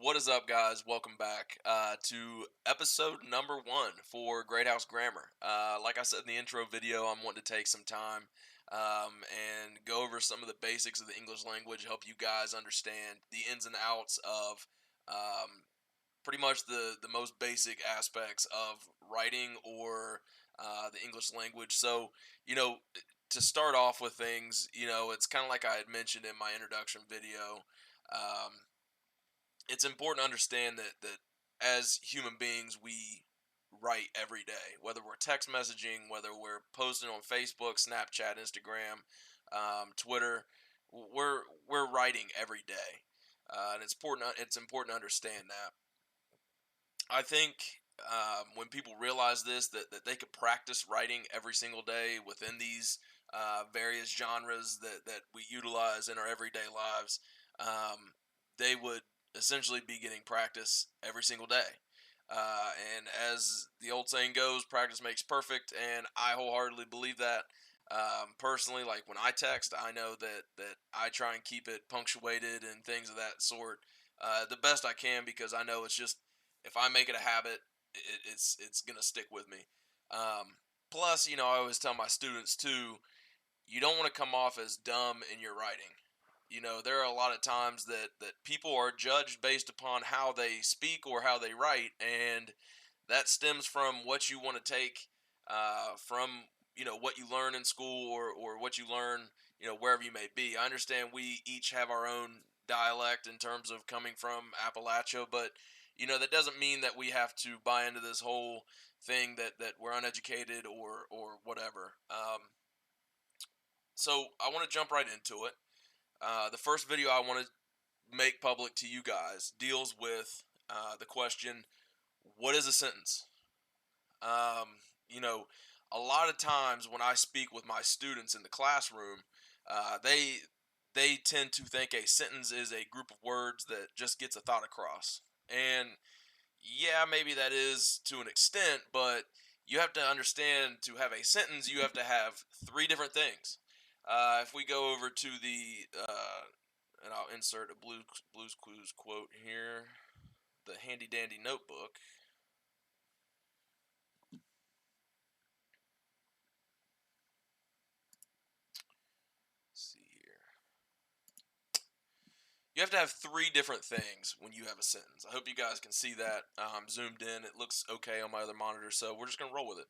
What is up, guys? Welcome back to episode number one for Great House Grammar. Like I said in the intro video, I'm wanting to take some time and go over some of the basics of the English language, help you guys understand the ins and outs of um, pretty much the most basic aspects of writing or the English language. So, you know, to start off with things, it's kind of like I had mentioned in my introduction video. Um, it's important to understand that as human beings we write every day, whether we're text messaging, whether we're posting on Facebook, Snapchat, Instagram, Twitter. We're writing every day, and it's important to understand that. I think when people realize this, that they could practice writing every single day within these various genres that we utilize in our everyday lives, they would essentially be getting practice every single day. And as the old saying goes, practice makes perfect, and I wholeheartedly believe that. Personally, like when I text, I know that I try and keep it punctuated and things of that sort the best I can, because I know it's just, if I make it a habit, it's gonna stick with me. Plus, I always tell my students too, you don't want to come off as dumb in your writing. There are a lot of times that people are judged based upon how they speak or how they write, and that stems from what you want to take from what you learn in school, or what you learn wherever you may be. I understand we each have our own dialect in terms of coming from Appalachia, but that doesn't mean that we have to buy into this whole thing that we're uneducated or whatever. So I want to jump right into it. The first video I want to make public to you guys deals with the question, what is a sentence? Um, you know, a lot of times when I speak with my students in the classroom, they tend to think a sentence is a group of words that just gets a thought across. And yeah, maybe that is to an extent, but you have to understand, to have a sentence, you have to have three different things. If we go over to and I'll insert a Blues Clues quote here, the handy dandy notebook. Let's see here. You have to have three different things when you have a sentence. I hope you guys can see that. Zoomed in. It looks okay on my other monitor, so we're just going to roll with it.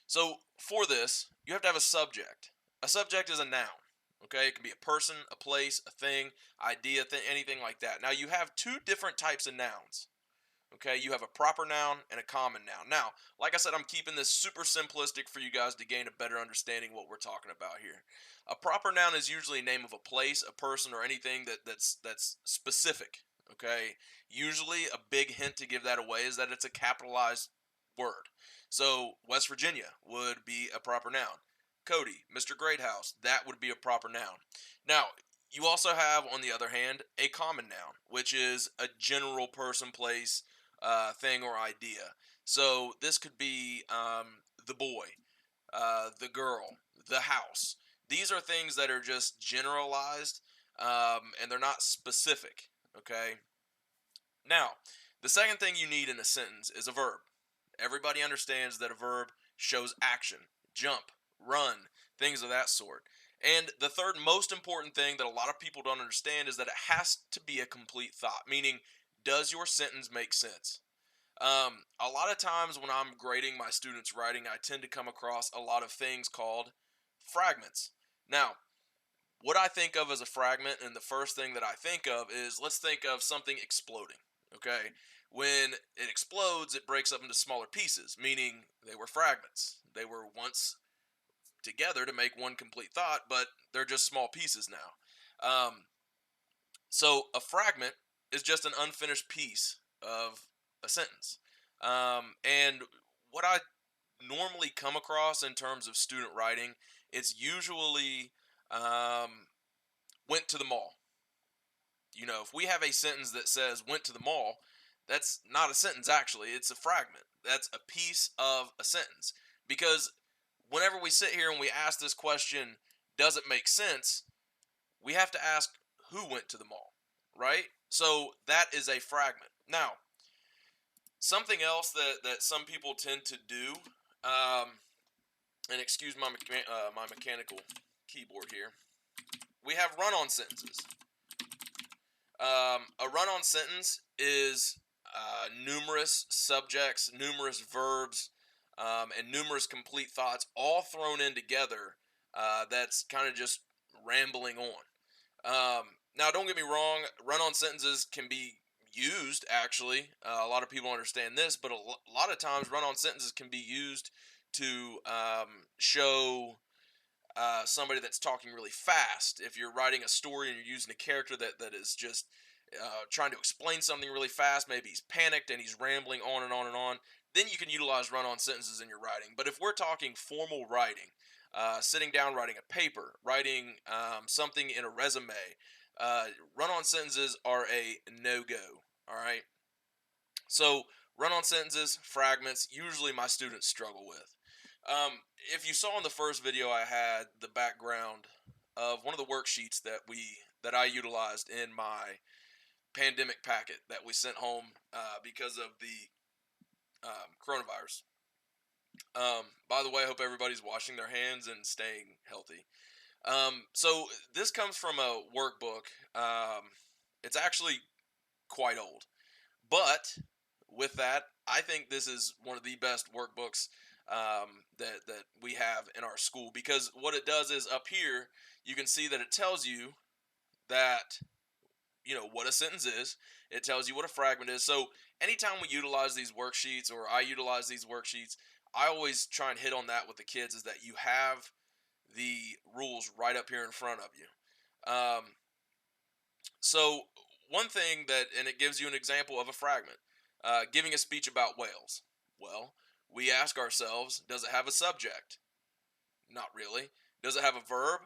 So for this, you have to have a subject. A subject is a noun. Okay, it can be a person, a place, a thing, idea, anything like that. Now you have two different types of nouns. Okay, you have a proper noun and a common noun. Now, like I said, I'm keeping this super simplistic for you guys to gain a better understanding what we're talking about here. A proper noun is usually a name of a place, a person, or anything that's specific. Okay, usually a big hint to give that away is that it's a capitalized word. So West Virginia would be a proper noun. Cody, Mr. Greathouse, that would be a proper noun. Now, you also have, on the other hand, a common noun, which is a general person, place, thing, or idea. So this could be the boy, the girl, the house. These are things that are just generalized, and they're not specific. Okay. Now, the second thing you need in a sentence is a verb. Everybody understands that a verb shows action, jump, run, things of that sort. And the third most important thing that a lot of people don't understand is that it has to be a complete thought, meaning, does your sentence make sense? A lot of times when I'm grading my students' writing, I tend to come across a lot of things called fragments. Now, what I think of as a fragment, and the first thing that I think of is, let's think of something exploding. Okay, when it explodes, it breaks up into smaller pieces, meaning they were fragments. They were once together to make one complete thought, but they're just small pieces now. So a fragment is just an unfinished piece of a sentence. And what I normally come across in terms of student writing, it's usually um, went to the mall. If we have a sentence that says went to the mall, that's not a sentence actually, it's a fragment. That's a piece of a sentence. Because whenever we sit here and we ask this question, does it make sense? We have to ask who went to the mall, right? So that is a fragment. Now, something else that some people tend to do, um, and excuse my my mechanical keyboard here, we have run-on sentences. A run-on sentence is numerous subjects, numerous verbs, and numerous complete thoughts all thrown in together. That's kind of just rambling on. Now, don't get me wrong, run-on sentences can be used, actually. A lot of people understand this, but a lot of times run-on sentences can be used to show somebody that's talking really fast. If you're writing a story and you're using a character that is just trying to explain something really fast, maybe he's panicked and he's rambling on and on and on, then you can utilize run-on sentences in your writing. But if we're talking formal writing, sitting down writing a paper, writing something in a resume, uh, run-on sentences are a no-go. All right. So run-on sentences, fragments, usually my students struggle with. Um, if you saw in the first video, I had the background of one of the worksheets that I utilized in my pandemic packet that we sent home because of the coronavirus. By the way, I hope everybody's washing their hands and staying healthy. So this comes from a workbook. It's actually quite old, but with that, I think this is one of the best workbooks that we have in our school, because what it does is up here you can see that it tells you that what a sentence is. It tells you what a fragment is. So anytime we utilize these worksheets, or I utilize these worksheets, I always try and hit on that with the kids, is that you have the rules right up here in front of you. So one thing and it gives you an example of a fragment, giving a speech about whales. Well, we ask ourselves, does it have a subject? Not really. Does it have a verb?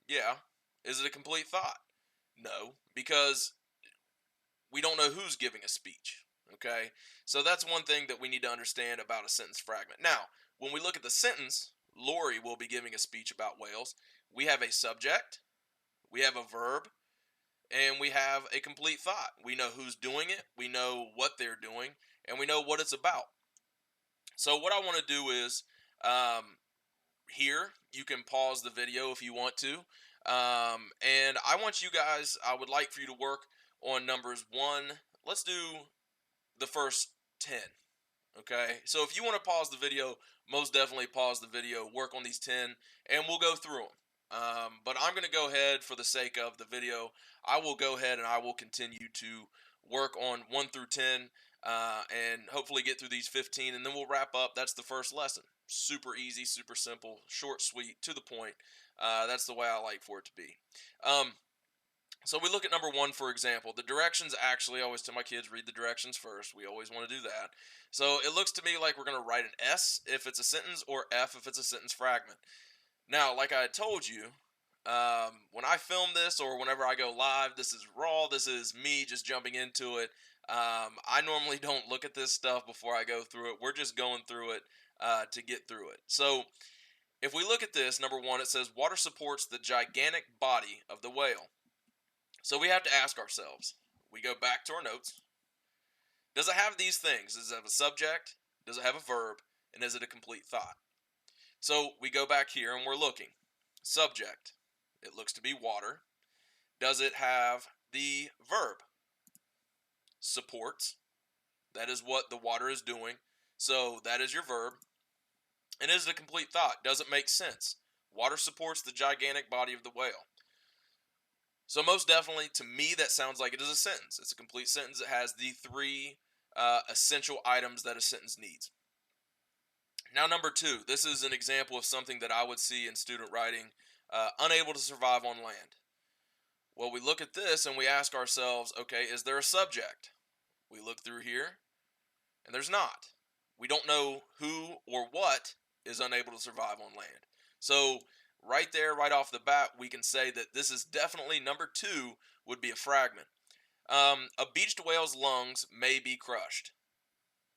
Yeah. Is it a complete thought? No, because we don't know who's giving a speech. Okay, so that's one thing that we need to understand about a sentence fragment. Now, when we look at the sentence, Lori will be giving a speech about whales. We have a subject, we have a verb, and we have a complete thought. We know who's doing it, we know what they're doing, and we know what it's about. So what I want to do is, here you can pause the video if you want to, and I would like for you to work on numbers one. Let's do the first 10. Okay, so if you want to pause the video, most definitely pause the video, work on these 10, and we'll go through them. But I'm going to go ahead, for the sake of the video, I will go ahead and I will continue to work on 1 through 10, and hopefully get through these 15, and then we'll wrap up. That's the first lesson. Super easy, super simple, short, sweet, to the point. That's the way I like for it to be. So we look at number one, for example. The directions, actually, I always tell my kids, read the directions first. We always want to do that. So it looks to me like we're going to write an S if it's a sentence, or F if it's a sentence fragment. Now, like I had told you, when I film this, or whenever I go live, this is raw. This is me just jumping into it. I normally don't look at this stuff before I go through it. We're just going through it to get through it. So if we look at this, number one, it says water supports the gigantic body of the whale. So we have to ask ourselves, we go back to our notes, does it have these things? Does it have a subject? Does it have a verb? And is it a complete thought? So we go back here and we're looking. Subject, it looks to be water. Does it have the verb? Supports, that is what the water is doing. So that is your verb. And is it a complete thought? Does it make sense? Water supports the gigantic body of the whale. So most definitely, to me, that sounds like it is a sentence. It's a complete sentence. It has the three essential items that a sentence needs. Now, number two, this is an example of something that I would see in student writing, unable to survive on land. Well, we look at this and we ask ourselves, okay, is there a subject? We look through here, and there's not. We don't know who or what is unable to survive on land. So right there, right off the bat, we can say that this is definitely, number two would be a fragment. A beached whale's lungs may be crushed.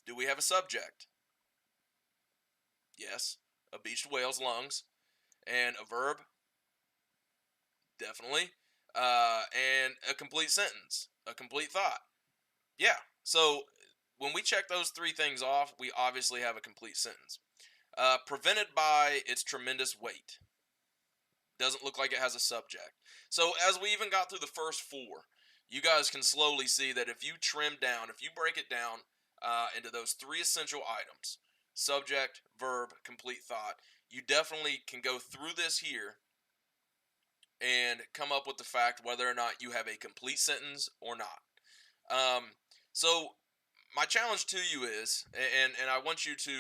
Do we have a subject? Yes, a beached whale's lungs. And a verb? Definitely. And a complete sentence. a complete thought. Yeah. So when we check those three things off, we obviously have a complete sentence. Prevented by its tremendous weight. Doesn't look like it has a subject. So as we even got through the first four, you guys can slowly see that if you trim down, if you break it down into those three essential items, subject, verb, complete thought, you definitely can go through this here and come up with the fact whether or not you have a complete sentence or not. Um, so my challenge to you is, and I want you to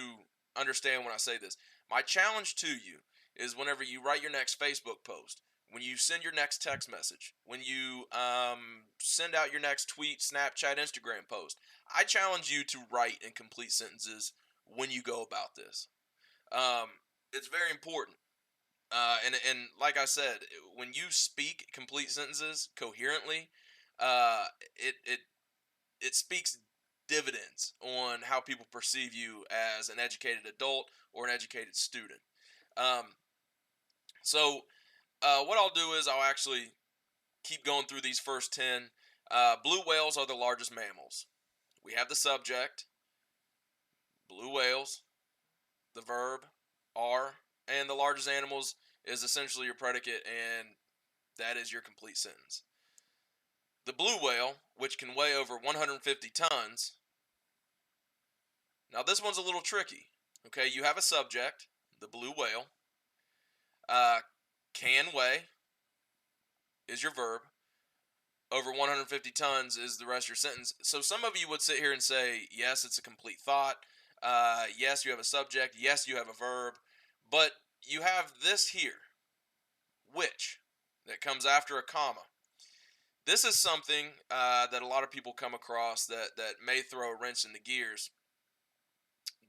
understand when I say this, my challenge to you is whenever you write your next Facebook post, when you send your next text message, when you send out your next tweet, Snapchat, Instagram post, I challenge you to write in complete sentences when you go about this. Um, it's very important. And like I said, when you speak complete sentences coherently, uh, it it speaks dividends on how people perceive you as an educated adult or an educated student. Um, so what I'll do is I'll actually keep going through these first 10. Blue whales are the largest mammals. We have the subject, blue whales, the verb, are, and the largest animals is essentially your predicate, and that is your complete sentence. The blue whale, which can weigh over 150 tons. Now, this one's a little tricky. Okay, you have a subject, the blue whale. Uh, can weigh is your verb. Over 150 tons is the rest of your sentence. So some of you would sit here and say, yes, it's a complete thought. Yes, you have a subject. Yes, you have a verb. But you have this here, which, that comes after a comma. This is something that a lot of people come across that may throw a wrench in the gears.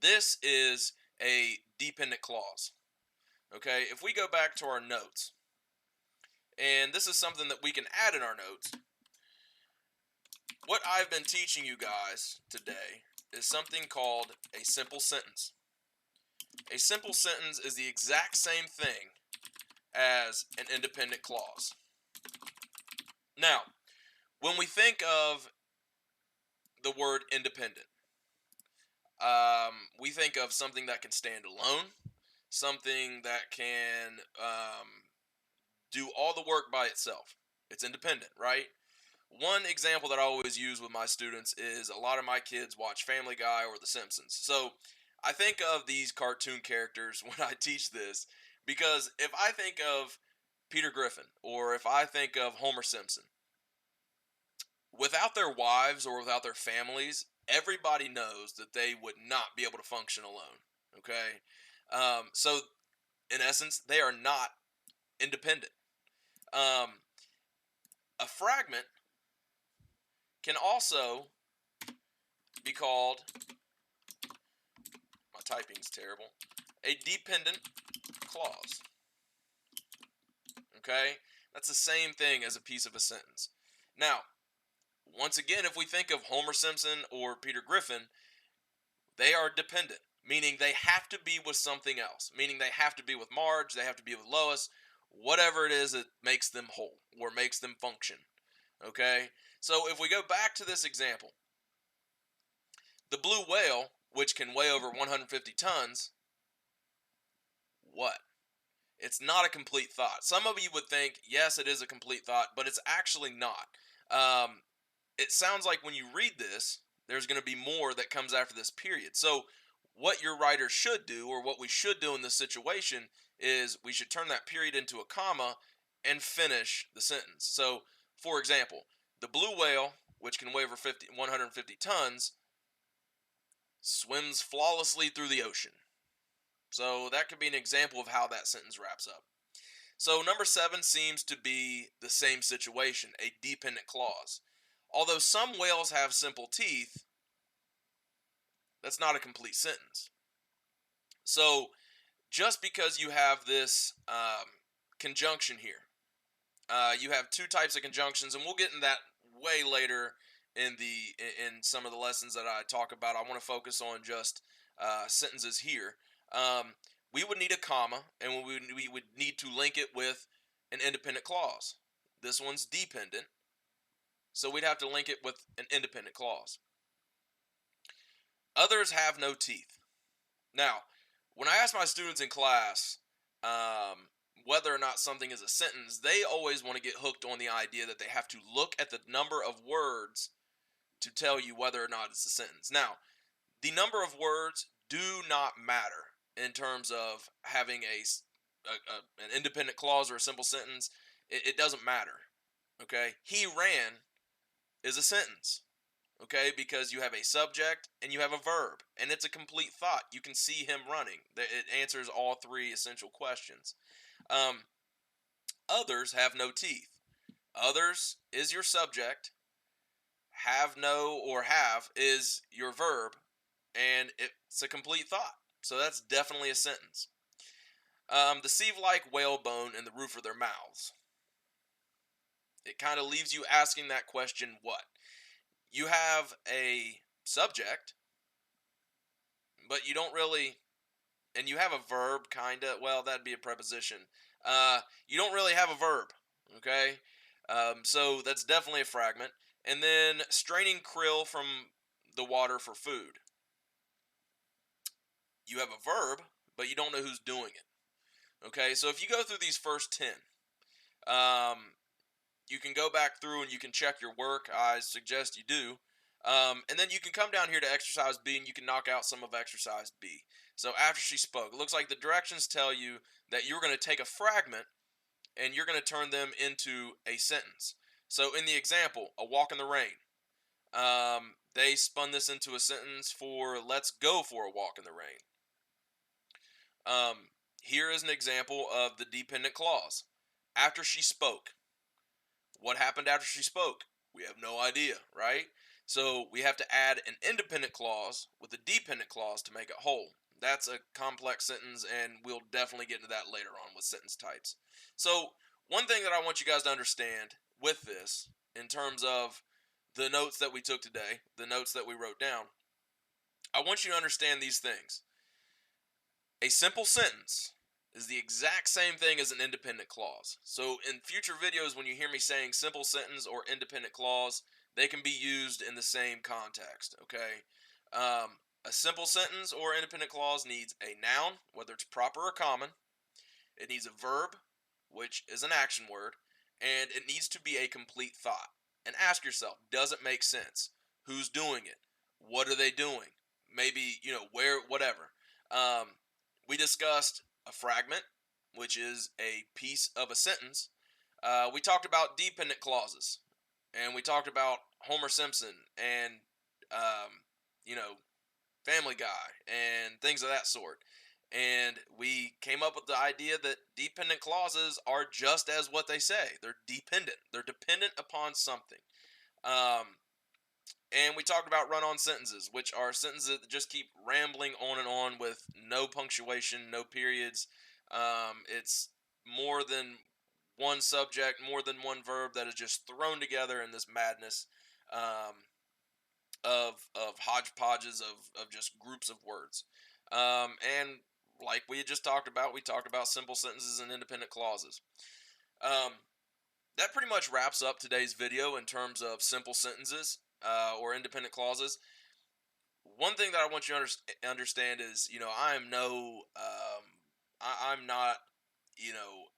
This is a dependent clause. Okay, if we go back to our notes, and this is something that we can add in our notes, what I've been teaching you guys today is something called a simple sentence. A simple sentence is the exact same thing as an independent clause. Now, when we think of the word independent, we think of something that can stand alone, something that can do all the work by itself. It's independent, right? One example that I always use with my students is a lot of my kids watch Family Guy or The Simpsons. So I think of these cartoon characters when I teach this because if I think of Peter Griffin or if I think of Homer Simpson, without their wives or without their families, everybody knows that they would not be able to function alone. Okay? So in essence, they are not independent. Um, a fragment can also be called, my typing's terrible, a dependent clause. Okay? That's the same thing as a piece of a sentence. Now, once again, if we think of Homer Simpson or Peter Griffin, they are dependent, meaning they have to be with something else, meaning they have to be with Marge, they have to be with Lois, whatever it is that makes them whole or makes them function. Okay? So if we go back to this example, the blue whale, which can weigh over 150 tons, what? It's not a complete thought. Some of you would think, yes, it is a complete thought, but it's actually not. It sounds like when you read this, there's going to be more that comes after this period. So, what your writer should do, or what we should do in this situation, is we should turn that period into a comma and finish the sentence. So, for example, the blue whale, which can weigh over 150 tons, swims flawlessly through the ocean. So, that could be an example of how that sentence wraps up. So, number 7 seems to be the same situation, a dependent clause. Although some whales have simple teeth, that's not a complete sentence. So, just because you have this conjunction here, you have two types of conjunctions, and we'll get in that way later in some of the lessons that I talk about. I want to focus on just sentences here. We would need a comma, and we would need to link it with an independent clause. This one's dependent. so we'd have to link it with an independent clause. Others have no teeth. Now, when I ask my students in class whether or not something is a sentence, they always want to get hooked on the idea that they have to look at the number of words to tell you whether or not it's a sentence. Now, the number of words do not matter in terms of having an independent clause or a simple sentence. It doesn't matter. Okay, he ran is a sentence. Okay, because you have a subject and you have a verb, and it's a complete thought. You can see him running. It answers all three essential questions. Um, Others have no teeth. Others is your subject. Have no or have is your verb, and it's a complete thought. So that's definitely a sentence. The sieve-like whalebone in the roof of their mouths. It kind of leaves you asking that question, what? You have a subject, but you don't really, and you have a verb, kind of, well, that'd be a preposition. You don't really have a verb, okay? So that's definitely a fragment. And then straining krill from the water for food. You have a verb, but you don't know who's doing it. Okay, so if you go through these first 10, um, you can go back through and you can check your work. I suggest you do. And then you can come down here to exercise B and you can knock out some of exercise B. So after she spoke, it looks like the directions tell you that you're going to take a fragment and you're going to turn them into a sentence. So in the example, a walk in the rain, they spun this into a sentence for let's go for a walk in the rain. Here is an example of the dependent clause. After she spoke. What happened after she spoke? We have no idea, right? So we have to add an independent clause with a dependent clause to make it whole. That's a complex sentence, and we'll definitely get into that later on with sentence types. So one thing that I want you guys to understand with this, in terms of the notes that we took today, the notes that we wrote down, I want you to understand these things. A simple sentence is the exact same thing as an independent clause. So in future videos, when you hear me saying simple sentence or independent clause, they can be used in the same context, okay? A simple sentence or independent clause needs a noun, whether it's proper or common. It needs a verb, which is an action word, and it needs to be a complete thought. And ask yourself, does it make sense? Who's doing it? What are they doing? Maybe, where, whatever. We discussed a fragment, which is a piece of a sentence. We talked about dependent clauses, and we talked about Homer Simpson and, you know, Family Guy and things of that sort. And we came up with the idea that dependent clauses are just as what they say. They're dependent. They're dependent upon something. Um, and we talked about run-on sentences, which are sentences that just keep rambling on and on with no punctuation, no periods. It's more than one subject, more than one verb that is just thrown together in this madness um, of hodgepodges of just groups of words. And like we had just talked about, we talked about simple sentences and independent clauses. Um, that pretty much wraps up today's video in terms of simple sentences or independent clauses. One thing that I want you to understand is, I am I'm not, you know,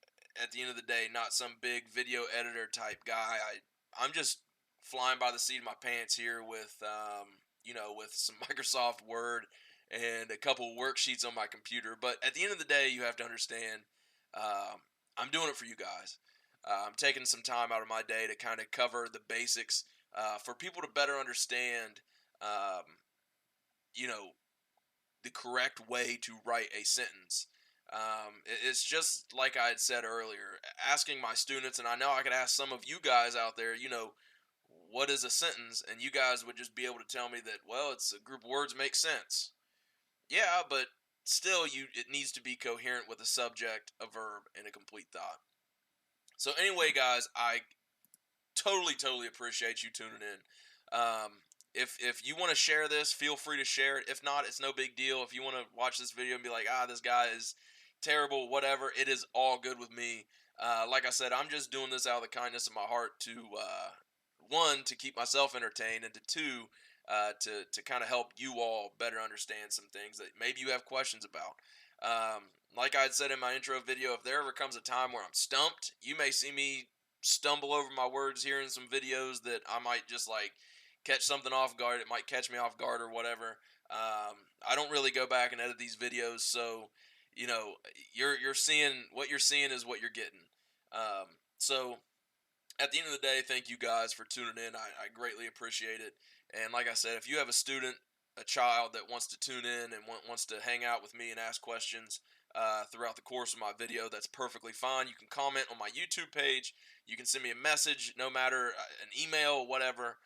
at the end of the day, not some big video editor type guy. I'm just flying by the seat of my pants here with, with some Microsoft Word and a couple worksheets on my computer. But at the end of the day, you have to understand, I'm doing it for you guys. I'm taking some time out of my day to kind of cover the basics for people to better understand, um, you know, the correct way to write a sentence. It's just like I had said earlier, asking my students, and I know I could ask some of you guys out there, what is a sentence? And you guys would just be able to tell me that, well, it's a group of words make sense. Yeah, but still, it needs to be coherent with a subject, a verb, and a complete thought. So anyway, guys, I totally appreciate you tuning in. If you want to share this, feel free to share it. If not, it's no big deal. If you want to watch this video and be like, this guy is terrible, whatever, it is all good with me. Like I said, I'm just doing this out of the kindness of my heart to one, to keep myself entertained, and to two, to kind of help you all better understand some things that maybe you have questions about. Um, like I had said in my intro video, if there ever comes a time where I'm stumped, you may see me stumble over my words here in some videos that I might just like catch something off guard. It might catch me off guard or whatever. I don't really go back and edit these videos, so you know you're seeing what you're seeing is what you're getting. Um, so at the end of the day, thank you guys for tuning in. I greatly appreciate it. And like I said, if you have a student, a child that wants to tune in and wants to hang out with me and ask questions throughout the course of my video, that's perfectly fine. You can comment on my YouTube page. You can send me a message, no matter an email, whatever.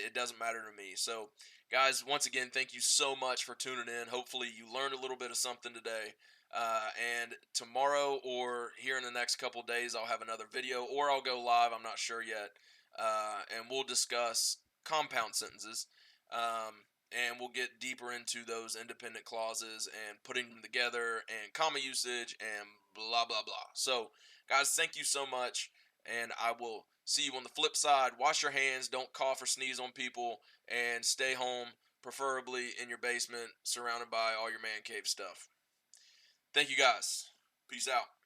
It doesn't matter to me. So, guys, once again, thank you so much for tuning in. Hopefully, you learned a little bit of something today. And tomorrow or here in the next couple days, I'll have another video, or I'll go live. I'm not sure yet. And we'll discuss compound sentences. And we'll get deeper into those independent clauses and putting them together and comma usage and blah, blah, blah. So, guys, thank you so much. And I will see you on the flip side. Wash your hands. Don't cough or sneeze on people. And stay home, preferably in your basement, surrounded by all your man cave stuff. Thank you guys. Peace out.